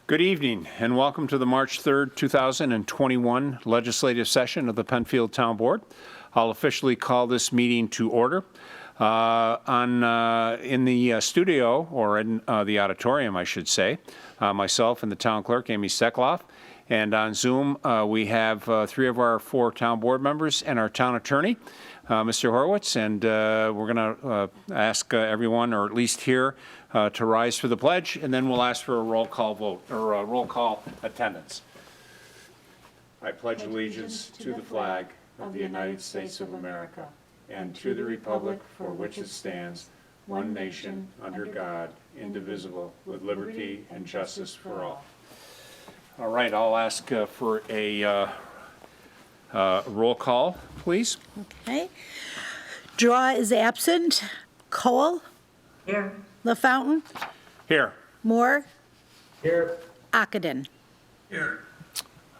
Good evening and welcome to the March 3rd, 2021 legislative session of the Penfield Town Board. I'll officially call this meeting to order. In the studio, or in the auditorium, I should say, myself and the town clerk, Amy Stekloff, and on Zoom we have three of our four town board members and our town attorney, Mr. Horowitz, and we're going to ask everyone, or at least here, to rise for the pledge, and then we'll ask for a roll call vote, or a roll call attendance. I pledge allegiance to the flag of the United States of America and to the republic for which it stands, one nation, under God, indivisible, with liberty and justice for all. All right, I'll ask for a roll call, please. Okay. Draw is absent. Cole? Here. LaFountain? Here. Moore? Here. Ockenden? Here.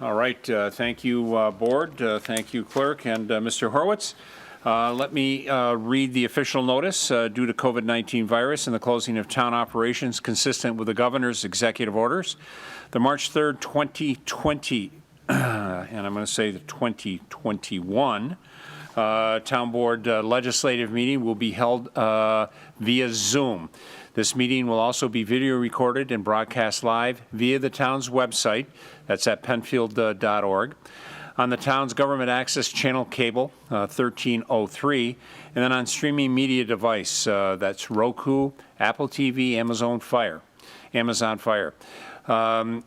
All right, thank you, board. Thank you, clerk, and Mr. Horowitz. Let me read the official notice. Due to COVID-19 virus and the closing of town operations consistent with the governor's executive orders, the March 3rd, 2020, and I'm going to say the 2021 Town Board legislative meeting will be held via Zoom. This meeting will also be video recorded and broadcast live via the town's website, that's at penfield.org, on the town's government access channel cable 1303, and then on streaming media device, that's Roku, Apple TV, Amazon Fire.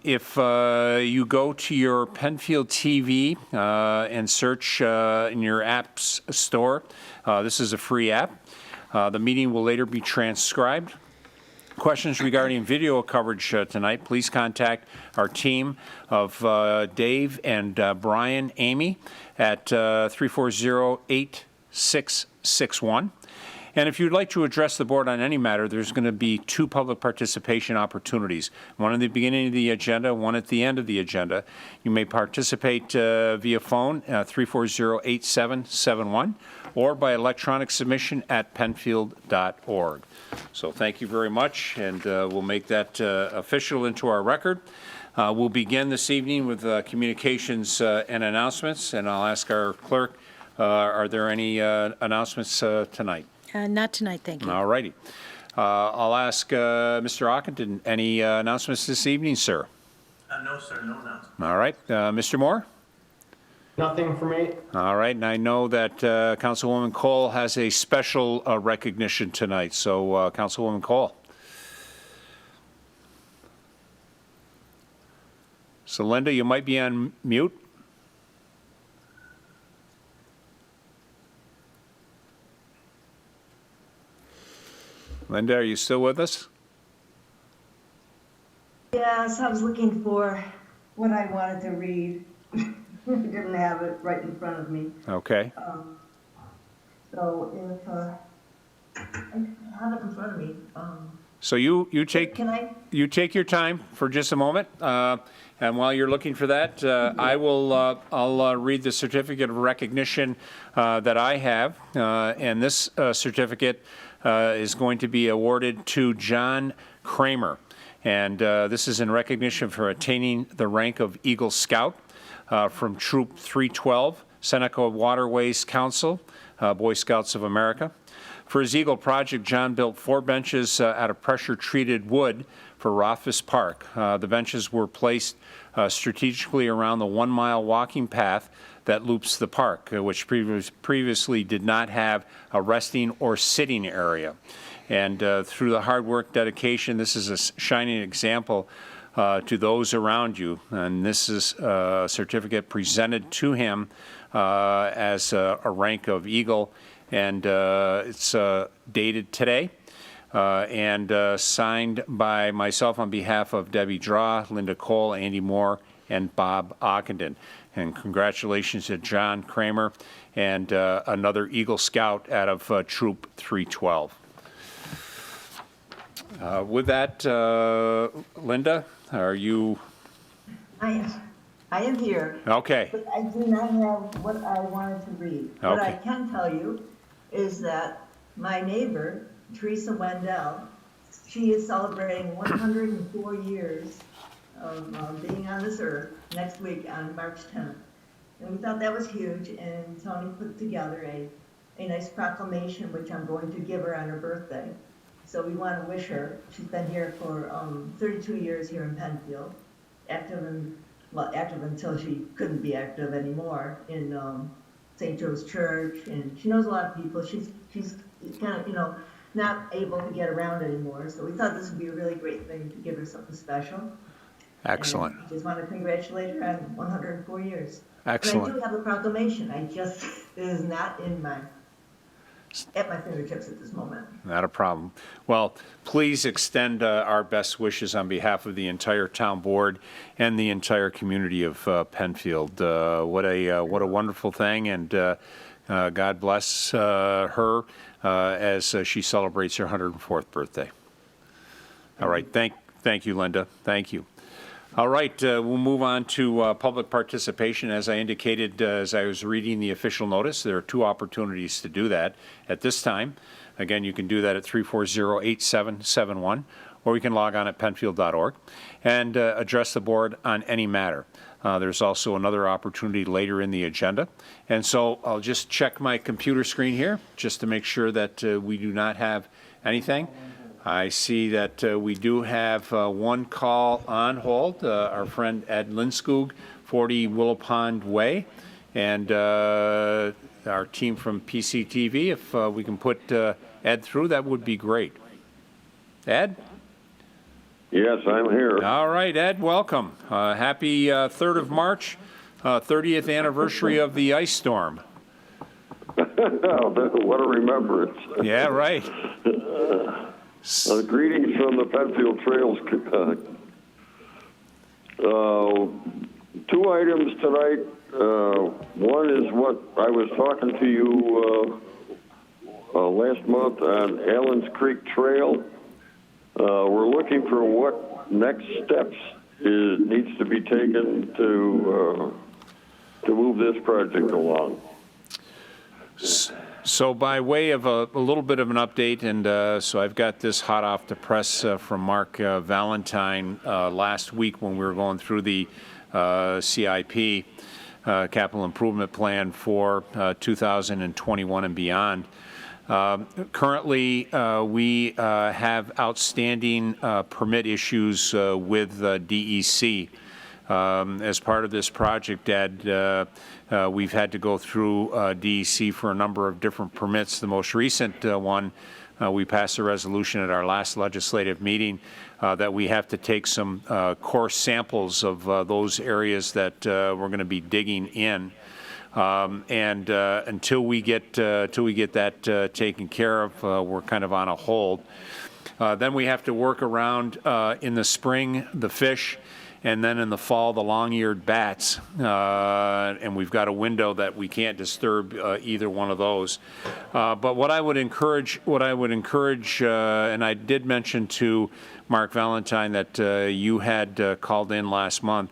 If you go to your Penfield TV and search in your apps store, this is a free app. The meeting will later be transcribed. Questions regarding video coverage tonight, please contact our team of Dave and Brian Amy at 340-8661. And if you'd like to address the board on any matter, there's going to be two public participation opportunities, one at the beginning of the agenda, one at the end of the agenda. You may participate via phone, 340-8771, or by electronic submission at penfield.org. So thank you very much, and we'll make that official into our record. We'll begin this evening with communications and announcements, and I'll ask our clerk, are there any announcements tonight? Not tonight, thank you. All righty. I'll ask Mr. Ockenden, any announcements this evening, sir? No, sir, no announcement. All right. Mr. Moore? Nothing for me. All right. And I know that Councilwoman Cole has a special recognition tonight. So, Councilwoman Cole. So, Linda, you might be on mute. Linda, are you still with us? Yes, I was looking for what I wanted to read. I didn't have it right in front of me. Okay. So if I have it in front of me. So you take your time for just a moment, and while you're looking for that, I'll read the certificate of recognition that I have, and this certificate is going to be awarded to John Kramer, and this is in recognition for attaining the rank of Eagle Scout from Troop 312, Seneca Waterways Council, Boy Scouts of America. For his Eagle project, John built 4 benches out of pressure-treated wood for Rothfuss Park. The benches were placed strategically around the 1-mile walking path that loops the park, which previously did not have a resting or sitting area. And through the hard work, dedication, this is a shining example to those around you. And this is a certificate presented to him as a rank of Eagle. And it's dated today and signed by myself on behalf of Debbie Draw, Linda Cole, Andy Moore, and Bob Ockenden. And congratulations to John Kramer and another Eagle Scout out of Troop 312. With that, Linda, are you? I am here. Okay. But I do not have what I wanted to read. Okay. What I can tell you is that my neighbor, Teresa Wendell, she is celebrating 104 years of being on this earth next week on March 10th. And we thought that was huge, and Tony put together a nice proclamation, which I'm going to give her on her birthday. So we want to wish her. She's been here for 32 years here in Penfield, active until she couldn't be active anymore in St. Joe's Church, and she knows a lot of people. She's kind of, not able to get around anymore. So we thought this would be a really great thing to give her something special. Excellent. And I just want to congratulate her on 104 years. Excellent. But I do have a proclamation. It is not at my fingertips at this moment. Not a problem. Well, please extend our best wishes on behalf of the entire town board and the entire community of Penfield. What a wonderful thing, and God bless her as she celebrates her 104th birthday. All right. Thank you, Linda. Thank you. All right, we'll move on to public participation. As I indicated as I was reading the official notice, there are two opportunities to do that at this time. Again, you can do that at 340-8771, or you can log on at penfield.org and address the board on any matter. There's also another opportunity later in the agenda. And so I'll just check my computer screen here just to make sure that we do not have anything. I see that we do have one call on hold, our friend Ed Linskog, 40 Willow Pond Way, and our team from PCTV. If we can put Ed through, that would be great. Ed? Yes, I'm here. All right, Ed, welcome. Happy 3rd of March, 30th anniversary of the ice storm. What a remembrance. Yeah, right. Greetings from the Penfield Trails. Two items tonight. One is what I was talking to you last month on Allen's Creek Trail. We're looking for what next steps needs to be taken to move this project along. So by way of a little bit of an update, and so I've got this hot off the press from Mark Valentine last week when we were going through the CIP, Capital Improvement Plan for 2021 and beyond. Currently, we have outstanding permit issues with DEC. As part of this project, Ed, we've had to go through DEC for a number of different permits. The most recent one, we passed a resolution at our last legislative meeting that we have to take some core samples of those areas that we're going to be digging in. And until we get that taken care of, we're kind of on a hold. Then we have to work around in the spring the fish, and then in the fall the long-eared bats, and we've got a window that we can't disturb either one of those. But what I would encourage, and I did mention to Mark Valentine that you had called in last month.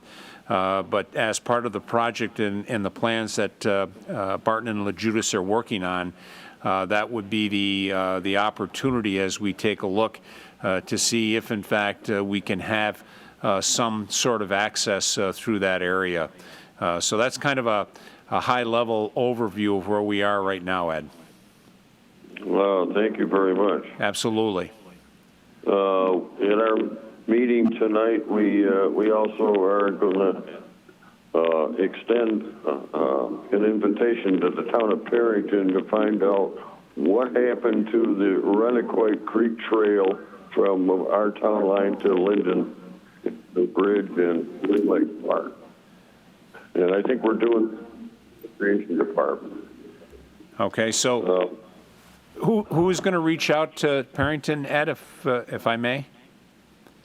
But as part of the project and the plans that Barton and LaJudas are working on, that would be the opportunity as we take a look to see if, in fact, we can have some sort of access through that area. So that's kind of a high-level overview of where we are right now, Ed. Well, thank you very much. Absolutely. In our meeting tonight, we also are going to extend an invitation to the town of Perrington to find out what happened to the Rennequoit Creek Trail from our town line to Linden, the bridge in Lake Park. And I think we're doing the Recreation Department. Okay, so who is going to reach out to Perrington, Ed, if I may?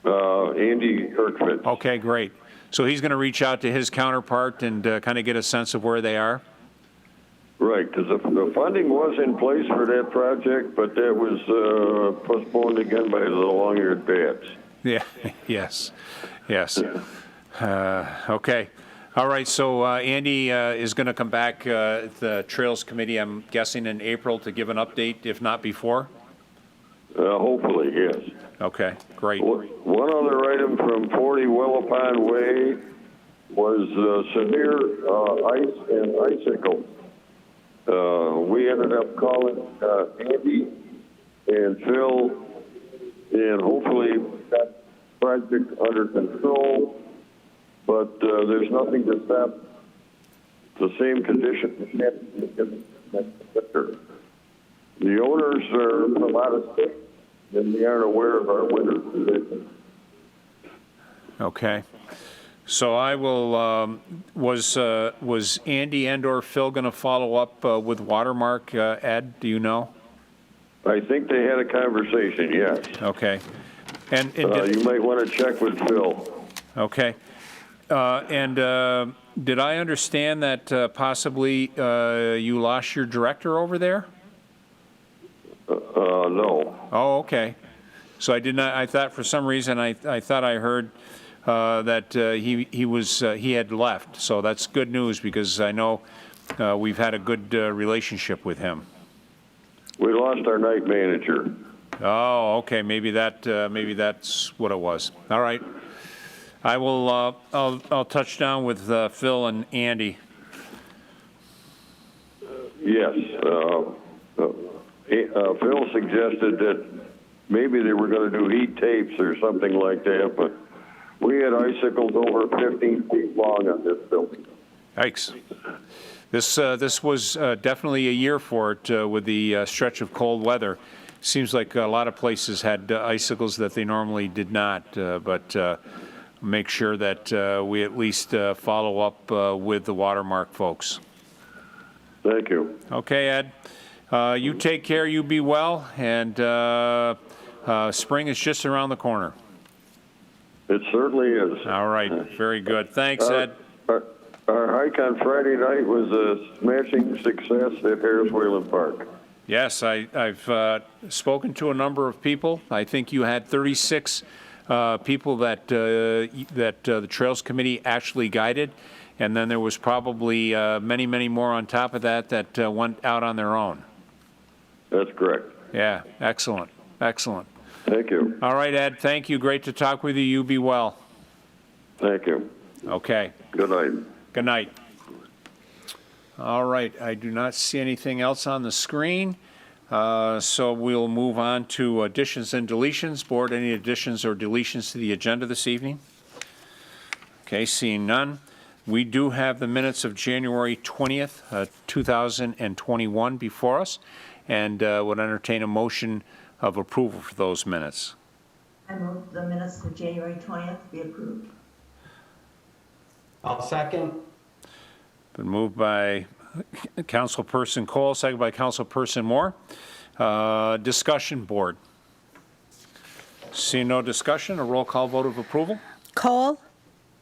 Andy Kirkman. Okay, great. So he's going to reach out to his counterpart and kind of get a sense of where they are? Right, because the funding was in place for that project, but that was postponed again by the long-eared bats. Yeah, yes. Okay. All right, so Andy is going to come back at the Trails Committee, I'm guessing in April, to give an update, if not before? Hopefully, yes. Okay, great. One other item from 40 Willapon Way was severe ice and icicles. We ended up calling Andy and Phil, and hopefully that project under control, but there's nothing to stop the same condition. The owners are from out of state, and they aren't aware of our winter condition. Okay. So I will, was Andy and/or Phil going to follow up with Watermark, Ed, do you know? I think they had a conversation, yes. Okay. And You might want to check with Phil. okay. Did I understand that possibly you lost your director over there? No. Oh, okay. So I did not, I thought for some reason, I thought I heard that he had left. So that's good news because I know we've had a good relationship with him. We lost our night manager. Oh, okay. Maybe that's what it was. All right. I will. I'll touch down with Phil and Andy. Yes. Phil suggested that maybe they were going to do heat tapes or something like that, but we had icicles over 15 feet long on this building. Yikes. This was definitely a year for it with the stretch of cold weather. Seems like a lot of places had icicles that they normally did not, but make sure that we at least follow up with the Watermark folks. Thank you. Okay, Ed. You take care, you be well, and spring is just around the corner. It certainly is. All right, very good. Thanks, Ed. Our hike on Friday night was a smashing success at Harris Whalen Park. Yes, I've spoken to a number of people. I think you had 36 people that the Trails Committee actually guided, and then there was probably many, many more on top of that that went out on their own. That's correct. Yeah, excellent, excellent. Thank you. All right, Ed, thank you. Great to talk with you. You be well. Thank you. Okay. Good night. Good night. All right, I do not see anything else on the screen, so we'll move on to additions and deletions. Board, any additions or deletions to the agenda this evening? Okay, seeing none. We do have the minutes of January 20th, 2021 before us, and would entertain a motion of approval for those minutes. I move the minutes of January 20th be approved. I'll second. Been moved by Councilperson Cole, second by Councilperson Moore. Discussion, board. Seeing no discussion, a roll call vote of approval? Cole,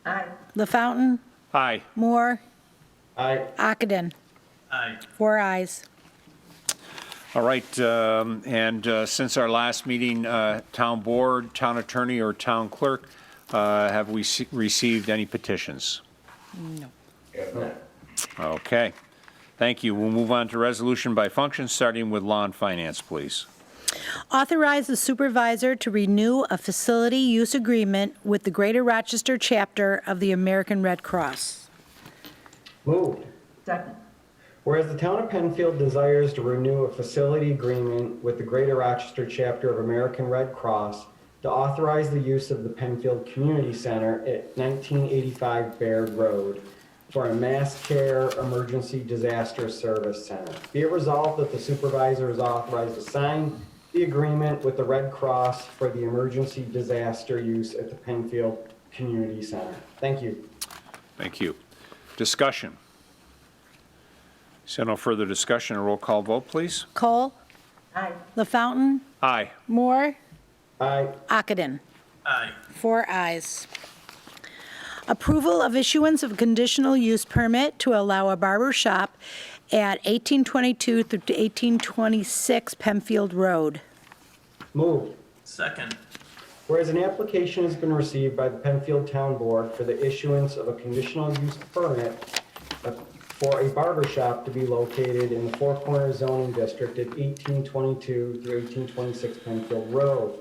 Aye. LaFountain, Aye. Moore, Aye. Ockenden. Aye. 4 ayes. All right, since our last meeting, town board, town attorney, or town clerk, have we received any petitions? No. Okay, thank you. We'll move on to resolution by function, starting with law and finance, please. Authorize the supervisor to renew a facility use agreement with the Greater Rochester chapter of the American Red Cross. Moved. Second. Whereas the town of Penfield desires to renew a facility agreement with the Greater Rochester chapter of American Red Cross to authorize the use of the Penfield Community Center at 1985 Baird Road for a mass care emergency disaster service center. Be it resolved that the supervisor is authorized to sign the agreement with the Red Cross for the emergency disaster use at the Penfield Community Center. Thank you. Thank you. Discussion. So no further discussion, a roll call vote, please. Cole, Aye. LaFountain, Aye. Moore, Aye. Ockenden. Aye. 4 ayes. Approval of issuance of a conditional use permit to allow a barber shop at 1822 through to 1826 Penfield Road. Moved. Second. Whereas an application has been received by the Penfield Town Board for the issuance of a conditional use permit for a barber shop to be located in the Four Corners zoning district at 1822 through 1826 Penfield Road.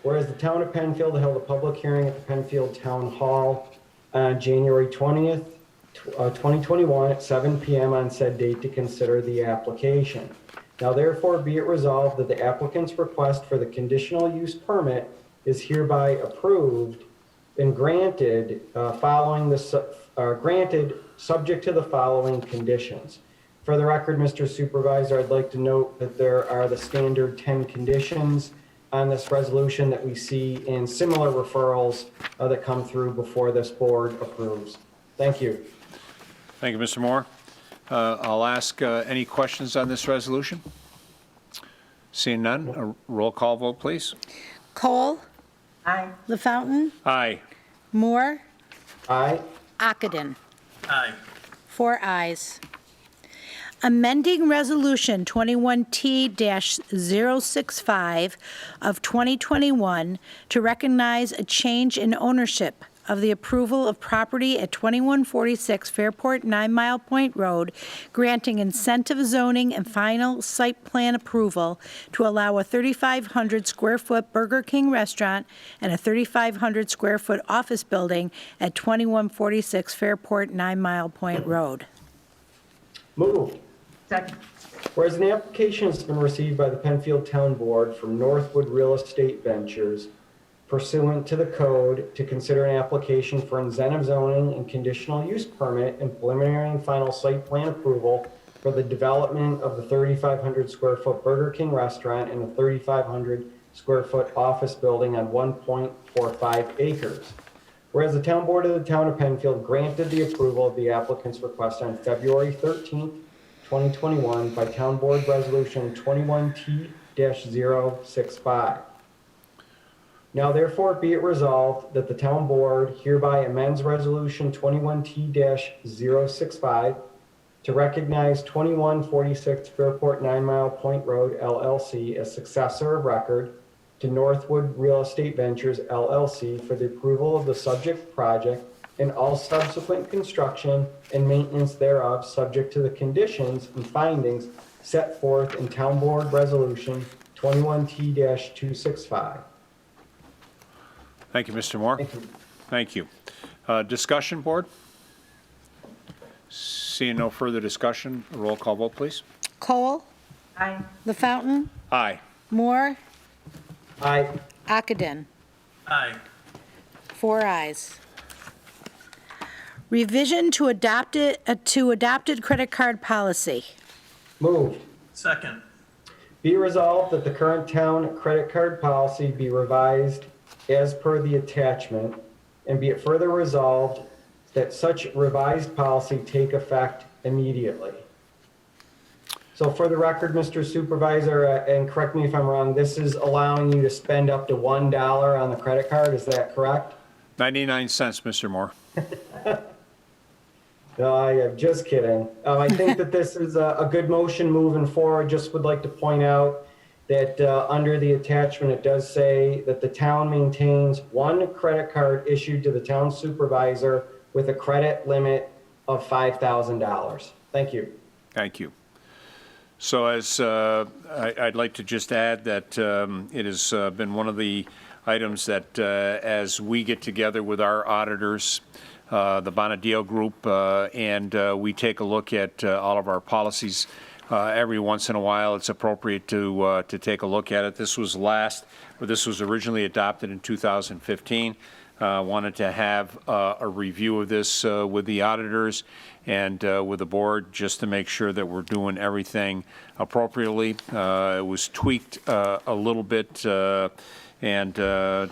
Whereas the town of Penfield held a public hearing at the Penfield Town Hall on January 20th, 2021 at 7 p.m. on said date to consider the application. Now therefore be it resolved that the applicant's request for the conditional use permit is hereby approved and granted granted subject to the following conditions. For the record, Mr. Supervisor, I'd like to note that there are the standard 10 conditions on this resolution that we see in similar referrals that come through before this board approves. Thank you. Thank you, Mr. Moore. I'll ask any questions on this resolution. Seeing none, a roll call vote, please. Cole, Aye. LaFountain, Aye. Moore, Aye. Ockenden. Aye. 4 ayes. Amending Resolution 21T-065 of 2021 to recognize a change in ownership of the approval of property at 2146 Fairport 9 Mile Point Road, granting incentive zoning and final site plan approval to allow a 3,500 square foot Burger King restaurant and a 3,500 square foot office building at 2146 Fairport 9 Mile Point Road. Moved. Second. Whereas an application has been received by the Penfield Town Board from Northwood Real Estate Ventures pursuant to the code to consider an application for incentive zoning and conditional use permit and preliminary and final site plan approval for the development of the 3,500 square foot Burger King restaurant and the 3,500 square foot office building on 1.45 acres. Whereas the Town Board of the Town of Penfield granted the approval of the applicant's request on February 13th, 2021 by Town Board Resolution 21T-065. Now therefore be it resolved that the Town Board hereby amends Resolution 21T-065 to recognize 2146 Fairport 9 Mile Point Road LLC as successor of record to Northwood Real Estate Ventures LLC for the approval of the subject project and all subsequent construction and maintenance thereof, subject to the conditions and findings set forth in Town Board Resolution 21T-265. Thank you, Mr. Moore. Thank you. Thank you. Discussion, board? Seeing no further discussion, a roll call vote, please. Cole, Aye. LaFountain, Aye. Moore, Aye. Ockenden. Aye. 4 ayes. Revision to adopted credit card policy. Moved. Second. Be resolved that the current town credit card policy be revised as per the attachment, and be it further resolved that such revised policy take effect immediately. So for the record, Mr. Supervisor, and correct me if I'm wrong, this is allowing you to spend up to $1 on the credit card, is that correct? 99 cents, Mr. Moore. No, I am just kidding. I think that this is a good motion moving forward. Just would like to point out that under the attachment, it does say that the town maintains one credit card issued to the town supervisor with a credit limit of $5,000. Thank you. Thank you. So as I'd like to just add that it has been one of the items that as we get together with our auditors, the Bonadeo Group, and we take a look at all of our policies every once in a while. It's appropriate to take a look at it. This was originally adopted in 2015. Wanted to have a review of this with the auditors and with the board just to make sure that we're doing everything appropriately. It was tweaked a little bit and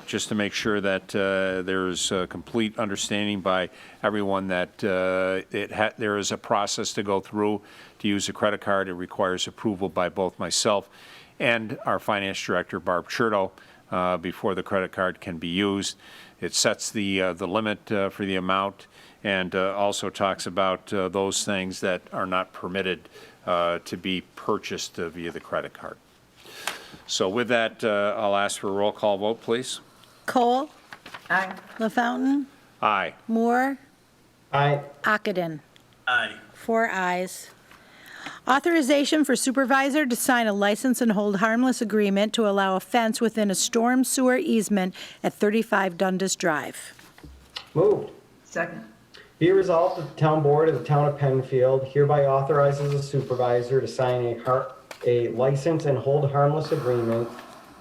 just to make sure that there's a complete understanding by everyone that there is a process to go through to use a credit card. It requires approval by both myself and our finance director, Barb Cherto, before the credit card can be used. It sets the limit for the amount and also talks about those things that are not permitted to be purchased via the credit card. So with that, I'll ask for a roll call vote, please. Cole, Aye. LaFountain, Aye. Moore, Aye. Ockenden. Aye. 4 ayes. Authorization for supervisor to sign a license and hold harmless agreement to allow a fence within a storm sewer easement at 35 Dundas Drive. Moved. Second. Be it resolved that the town board of the town of Penfield hereby authorizes the supervisor to sign a license and hold harmless agreement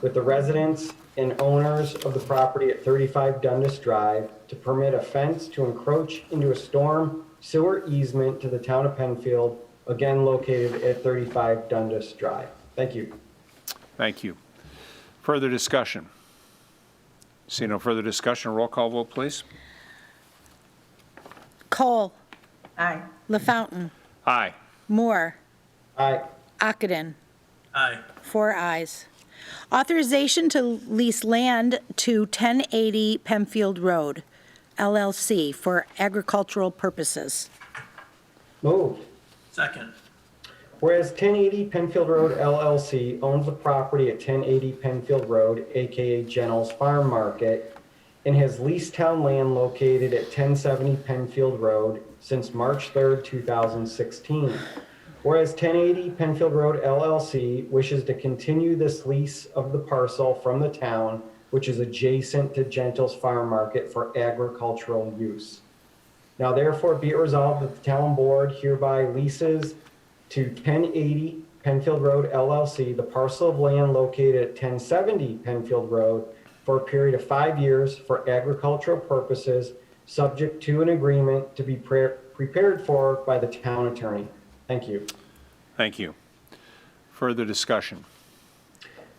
with the residents and owners of the property at 35 Dundas Drive to permit a fence to encroach into a storm sewer easement to the town of Penfield, again located at 35 Dundas Drive. Thank you. Thank you. Further discussion? See no further discussion, roll call vote, please. Cole. Aye. LaFountain. Aye. Moore. Aye. Ockenden. Aye. 4 ayes. Authorization to lease land to 1080 Penfield Road, LLC, for agricultural purposes. Moved. Second. Whereas 1080 Penfield Road LLC owns the property at 1080 Penfield Road, aka Gennell's Farm Market, and has leased town land located at 1070 Penfield Road since March 3rd, 2016. Whereas 1080 Penfield Road LLC wishes to continue this lease of the parcel from the town, which is adjacent to Gentle's Farm Market for agricultural use. Now therefore be it resolved that the town board hereby leases to 1080 Penfield Road LLC the parcel of land located at 1070 Penfield Road for a period of 5 years for agricultural purposes, subject to an agreement to be prepared for by the town attorney. Thank you. Thank you. Further discussion?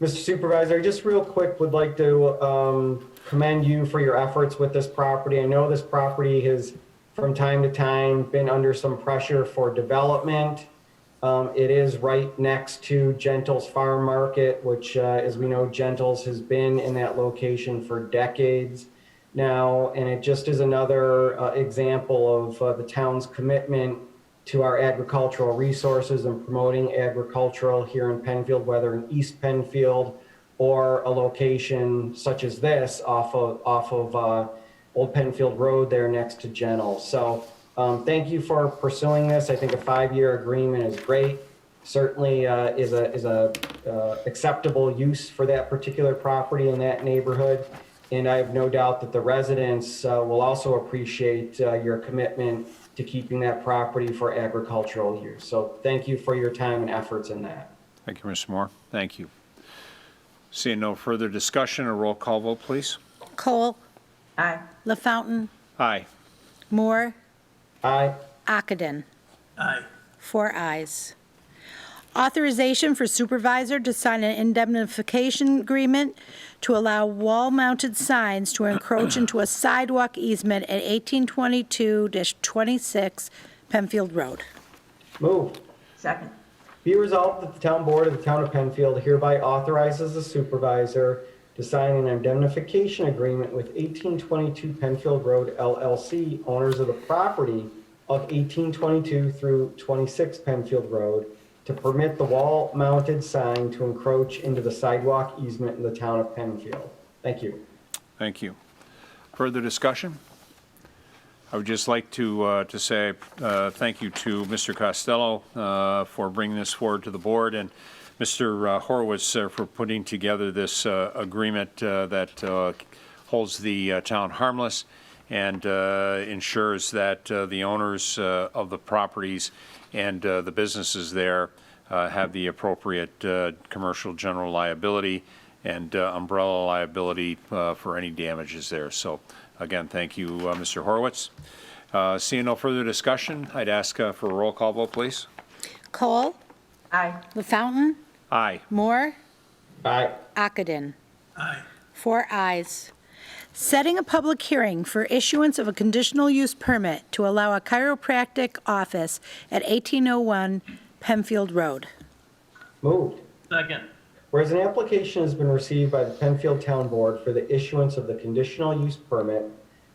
Mr. Supervisor, just real quick, would like to commend you for your efforts with this property. I know this property has, from time to time, been under some pressure for development. It is right next to Gentle's Farm Market, which, as we know, Gentle's has been in that location for decades now, and it just is another example of the town's commitment to our agricultural resources and promoting agricultural here in Penfield, whether in East Penfield or a location such as this off of Old Penfield Road there next to Gennell. So thank you for pursuing this. I think a 5-year agreement is great. Certainly is a acceptable use for that particular property in that neighborhood. And I have no doubt that the residents will also appreciate your commitment to keeping that property for agricultural use. So thank you for your time and efforts in that. Thank you, Mr. Moore. Thank you. Seeing no further discussion, a roll call vote, please. Cole. Aye. LaFountain. Aye. Moore. Aye. Ockenden. Aye. 4 ayes. Authorization for supervisor to sign an indemnification agreement to allow wall-mounted signs to encroach into a sidewalk easement at 1822-26 Penfield Road. Moved. Second. Be resolved that the town board of the town of Penfield hereby authorizes the supervisor to sign an indemnification agreement with 1822 Penfield Road LLC, owners of the property of 1822 through 26 Penfield Road, to permit the wall-mounted sign to encroach into the sidewalk easement in the town of Penfield. Thank you. Thank you. Further discussion? I would just like to say thank you to Mr. Costello for bringing this forward to the board, and Mr. Horowitz for putting together this agreement that holds the town harmless and ensures that the owners of the properties and the businesses there have the appropriate commercial general liability and umbrella liability for any damages there. So again, thank you, Mr. Horowitz. Seeing no further discussion, I'd ask for a roll call vote, please. Cole. Aye. LaFountain. Aye. Moore. Aye. Ockenden. Aye. 4 ayes. Setting a public hearing for issuance of a conditional use permit to allow a chiropractic office at 1801 Penfield Road. Moved. Second. Whereas an application has been received by the Penfield Town Board for the issuance of the conditional use permit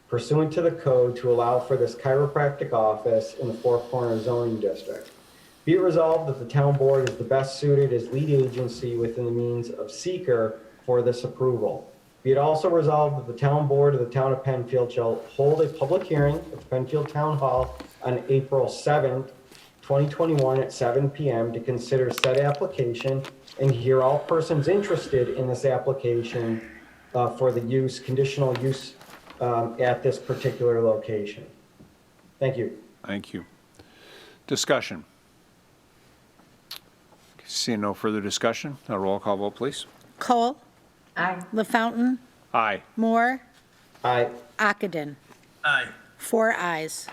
pursuant to the code to allow for this chiropractic office in the Four Corners zoning district. Be it resolved that the town board is the best suited as lead agency within the means of seeker for this approval. Be it also resolved that the town board of the town of Penfield shall hold a public hearing at the Penfield Town Hall on April 7th, 2021 at 7 p.m. to consider said application and hear all persons interested in this application for the use, conditional use at this particular location. Thank you. Thank you. Discussion. Seeing no further discussion, a roll call vote, please. Cole. Aye. LaFountain. Aye. Moore. Aye. Ockenden. Aye. 4 ayes.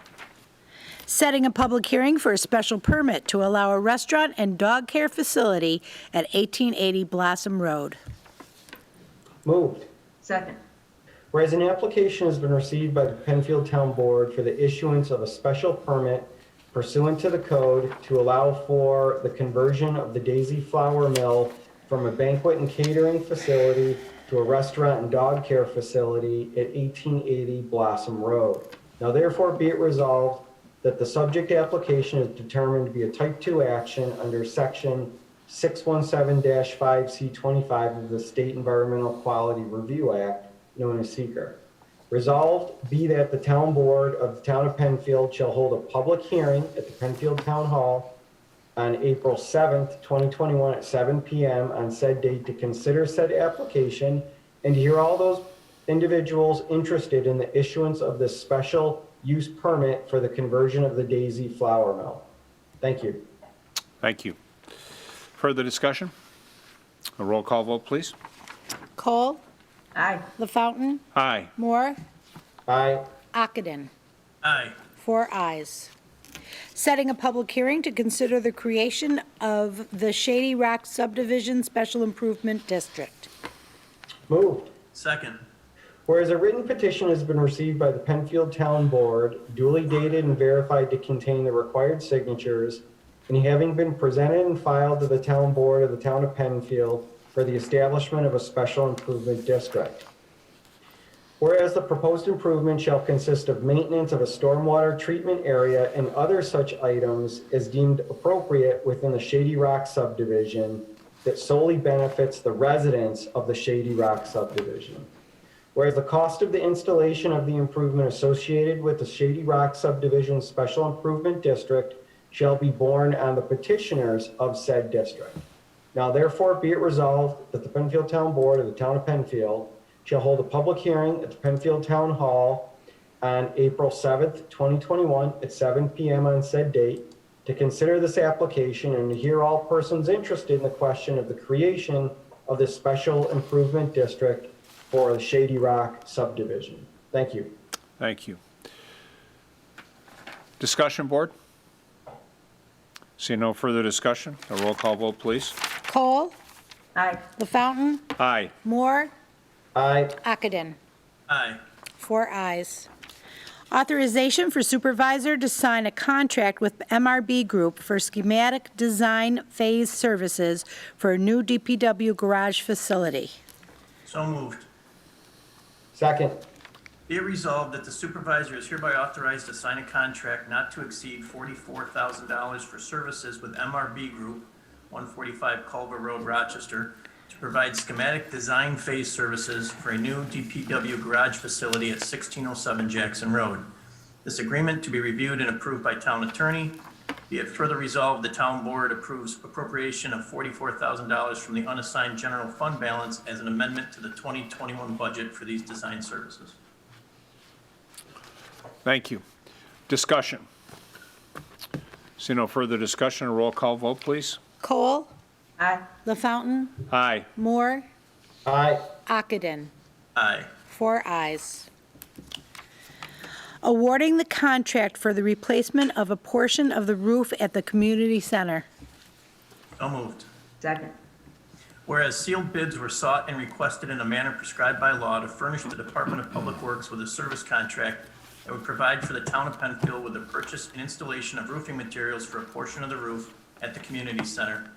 Setting a public hearing for a special permit to allow a restaurant and dog care facility at 1880 Blossom Road. Moved. Second. Whereas an application has been received by the Penfield Town Board for the issuance of a special permit pursuant to the code to allow for the conversion of the Daisy Flour Mill from a banquet and catering facility to a restaurant and dog care facility at 1880 Blossom Road. Now therefore be it resolved that the subject application is determined to be a type 2 action under section 617-5C25 of the State Environmental Quality Review Act, known as SEQR. Resolved be that the Town Board of the Town of Penfield shall hold a public hearing at the Penfield Town Hall on April 7th, 2021 at 7 p.m. on said date to consider said application and to hear all those individuals interested in the issuance of this special use permit for the conversion of the Daisy Flour Mill. Thank you. Thank you. Further discussion? A roll call vote, please. Cole. Aye. LaFountain. Aye. Moore. Aye. Ockenden. Aye. 4 ayes. Setting a public hearing to consider the creation of the Shady Rock Subdivision Special Improvement District. Moved. Second. Whereas a written petition has been received by the Penfield Town Board, duly dated and verified to contain the required signatures, and having been presented and filed to the Town Board of the Town of Penfield for the establishment of a special improvement district. Whereas the proposed improvement shall consist of maintenance of a stormwater treatment area and other such items as deemed appropriate within the Shady Rock subdivision that solely benefits the residents of the Shady Rock subdivision. Whereas the cost of the installation of the improvement associated with the Shady Rock subdivision special improvement district shall be borne on the petitioners of said district. Now therefore be it resolved that the Penfield Town Board of the Town of Penfield shall hold a public hearing at the Penfield Town Hall on April 7th, 2021 at 7 p.m. on said date to consider this application and to hear all persons interested in the question of the creation of this special improvement district for the Shady Rock subdivision. Thank you. Thank you. Discussion, board? See no further discussion, a roll call vote, please. Cole. Aye. LaFountain. Aye. Moore. Aye. Ockenden. Aye. 4 ayes. Authorization for supervisor to sign a contract with MRB Group for schematic design phase services for a new DPW garage facility. So moved. Second. Be it resolved that the supervisor is hereby authorized to sign a contract not to exceed $44,000 for services with MRB Group, 145 Culver Road, Rochester, to provide schematic design phase services for a new DPW garage facility at 1607 Jackson Road. This agreement to be reviewed and approved by town attorney. Be it further resolved, the town board approves appropriation of $44,000 from the unassigned general fund balance as an amendment to the 2021 budget for these design services. Thank you. Discussion. See no further discussion, a roll call vote, please. Cole. Aye. LaFountain. Aye. Moore. Aye. Ockenden. Aye. 4 ayes. Awarding the contract for the replacement of a portion of the roof at the community center. So moved. Second. Whereas sealed bids were sought and requested in a manner prescribed by law to furnish the Department of Public Works with a service contract that would provide for the town of Penfield with the purchase and installation of roofing materials for a portion of the roof at the community center.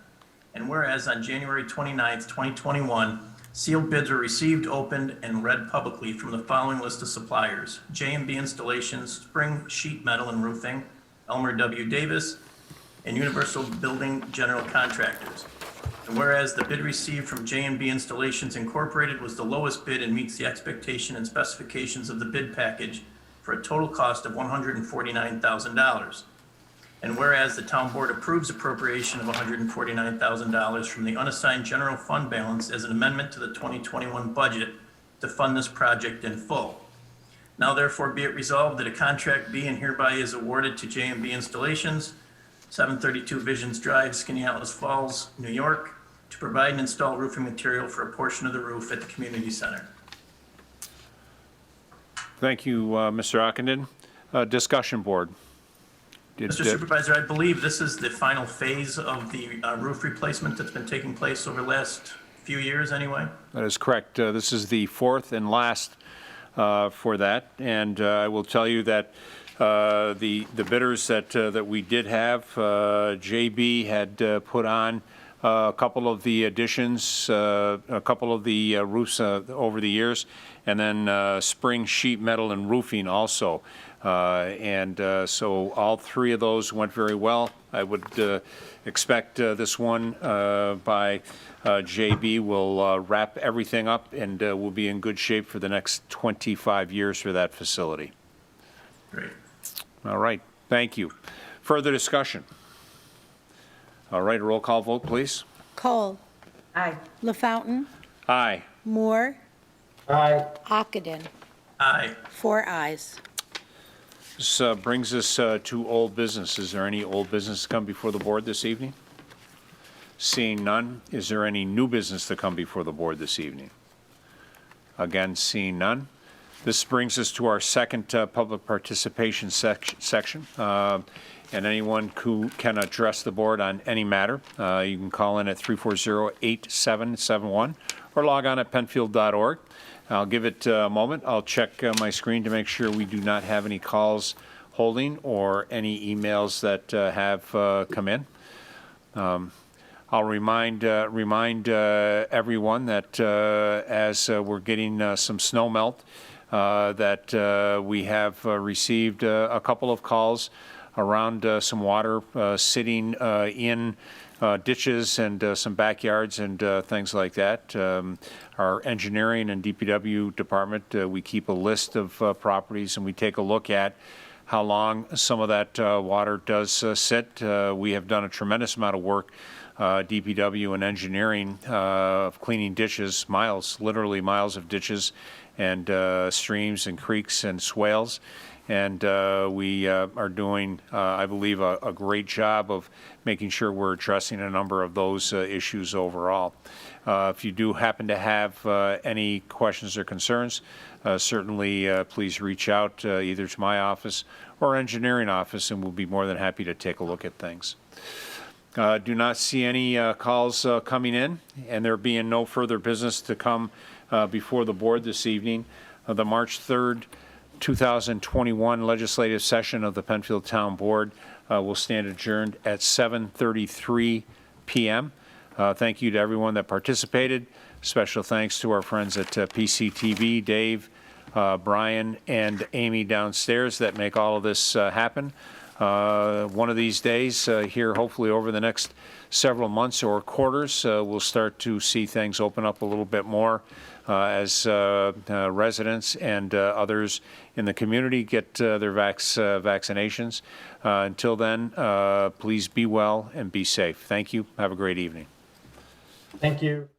And whereas on January 29th, 2021, sealed bids were received, opened, and read publicly from the following list of suppliers: J&B Installations, Spring Sheet Metal and Roofing, Elmer W. Davis, and Universal Building General Contractors. And whereas the bid received from J&B Installations Incorporated was the lowest bid and meets the expectation and specifications of the bid package for a total cost of $149,000. And whereas the town board approves appropriation of $149,000 from the unassigned general fund balance as an amendment to the 2021 budget to fund this project in full. Now therefore be it resolved that a contract be and hereby is awarded to J&B Installations, 732 Visions Drive, Skaneateles Falls, New York, to provide and install roofing material for a portion of the roof at the community center. Thank you, Mr. Ockenden. Discussion board. Mr. Supervisor, I believe this is the final phase of the roof replacement that's been taking place over the last few years anyway? That is correct. This is the fourth and last for that. And I will tell you that the bidders that we did have, JB had put on a couple of the additions, a couple of the roofs over the years, and then spring sheet metal and roofing also. So all three of those went very well. I would expect this one by JB will wrap everything up and will be in good shape for the next 25 years for that facility. Great. All right, thank you. Further discussion? All right, a roll call vote, please. Cole. Aye. LaFountain. Aye. Moore. Aye. Ockenden. Aye. 4 ayes. This brings us to old business. Is there any old business to come before the board this evening? Seeing none, is there any new business to come before the board this evening? Again, seeing none. This brings us to our second public participation section. And anyone who can address the board on any matter, you can call in at 340-8771 or log on at penfield.org. I'll give it a moment. I'll check my screen to make sure we do not have any calls holding or any emails that have come in. I'll remind everyone that as we're getting some snow melt, that we have received a couple of calls around some water sitting in ditches and some backyards and things like that. Our engineering and DPW department, we keep a list of properties and we take a look at how long some of that water does sit. We have done a tremendous amount of work, DPW and engineering, of cleaning ditches, literally miles of ditches and streams and creeks and swales. And we are doing, I believe, a great job of making sure we're addressing a number of those issues overall. If you do happen to have any questions or concerns, certainly please reach out either to my office or engineering office, and we'll be more than happy to take a look at things. Do not see any calls coming in, and there being no further business to come before the board this evening. The March 3rd, 2021 legislative session of the Penfield Town Board will stand adjourned at 7:33 p.m. Thank you to everyone that participated. Special thanks to our friends at PCTV, Dave, Brian, and Amy downstairs that make all of this happen. One of these days here, hopefully over the next several months or quarters, we'll start to see things open up a little bit more as residents and others in the community get their vaccinations. Until then, please be well and be safe. Thank you. Have a great evening. Thank you.